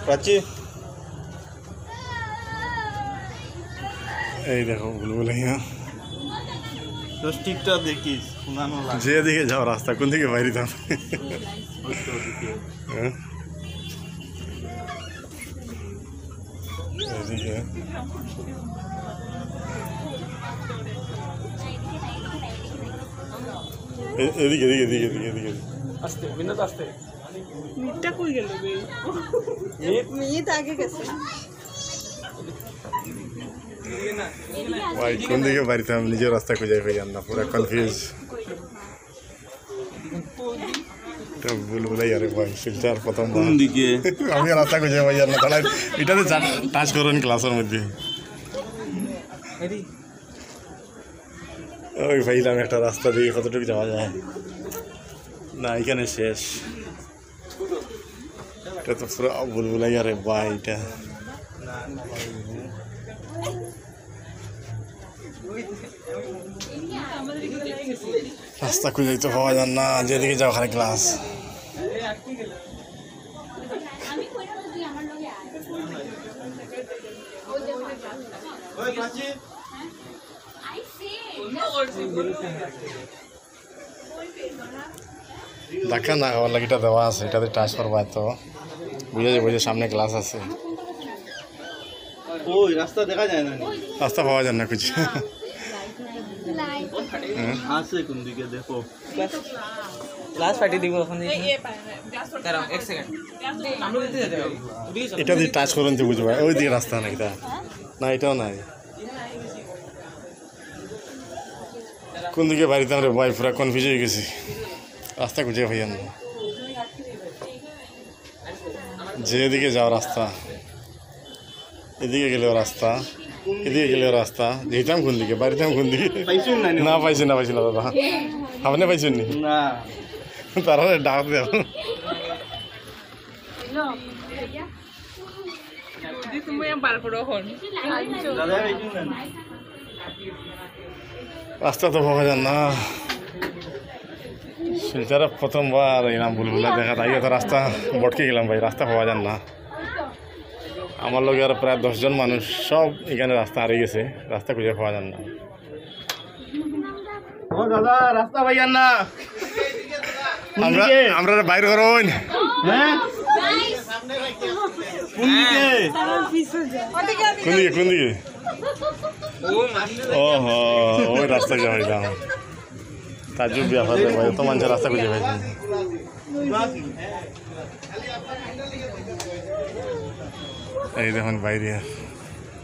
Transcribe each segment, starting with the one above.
প্রাচী এই দেখো বুলবুলাইয়া স্টিকটা দেখিস যেদিকে যাও রাস্তা কোন দিকে বাইরে যাও এদিকে এদিকে এদিকে এদিকে এদিকে এদিকে আস্তে বিনোদ আস্তে মিটটা কই গেল বে মিট আগে গেছে ভাই কোন দিকে বাড়িতে আমি নিজের রাস্তা খুঁজে পাই না পুরো কনফিউজ বুলবুলাই আরে ভাই ফিল্টার প্রথম কোন দিকে আমি রাস্তা খুঁজে পাই না তাহলে এটাতে টাচ করুন ক্লাসের মধ্যে ওই ভাইলাম একটা রাস্তা দিয়ে কতটুকু যাওয়া যায় না এখানে শেষ এটা তো পুরো বুলবুলাই আরে ভাই এটা রাস্তা খুঁজে তো পাওয়া যায় না যেদিকে যাও খালি ক্লাস দেখা না খাবার লাগে এটা দেওয়া আছে এটাতে টাচ করবো তো বুঝে যাবো যে সামনে ক্লাস আছে ওই রাস্তা দেখা যায় না রাস্তা পাওয়া যায় না কিছু আছে কোন দিকে দেখো ক্লাস পার্টি দিব ওখান থেকে দাঁড়াও এক সেকেন্ড আমরা দিতে যেতে হবে এটা দিয়ে টাচ করুন তো বুঝবা ওই দিকে রাস্তা না এটা না এটাও নাই কোন দিকে বাড়িতে আমরা ভাই পুরা কনফিউজ হয়ে গেছি রাস্তা খুঁজে ভাইয়া না যেদিকে যাও রাস্তা এদিকে গেলেও রাস্তা এদিকে গেলেও রাস্তা যেতাম কোন দিকে বাড়িতাম কোন দিকে না পাইছি না দাদা আপনি পাইছেন নি না তারা ডাক দেব রাস্তা তো পাওয়া যায় না শিলচরে প্রথমবার এলাম বুলবুলা দেখা তাই তো রাস্তা বটকে গেলাম ভাই রাস্তা পাওয়া যায় না আমার লগে আর প্রায় 10 জন মানুষ সব এখানে রাস্তা হারিয়ে গেছে রাস্তা খুঁজে পাওয়া যায় না ও দাদা রাস্তা পাইয়ান না আমরা আমরা বাইরে করুন হ্যাঁ কোন দিকে কোন দিকে ও হো ওই রাস্তা যাইলাম তাজুব ব্যাপার ভাই তো মানুষের রাস্তা খুঁজে পাইছেন এই দেখুন বাইরে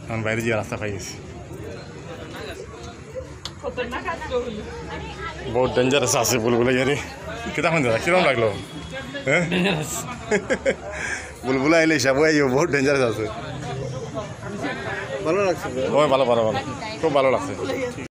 এখন বাইরে যে রাস্তা পাই গেছি বহুত ডেঞ্জারাস আছে বুলবুলা ইয়ারে কিরকম দাদা কিরকম লাগলো হ্যাঁ বুলবুলা এলে হিসাব বহুত ডেঞ্জারাস আছে ভালো লাগছে ভালো ভালো ভালো খুব ভালো লাগছে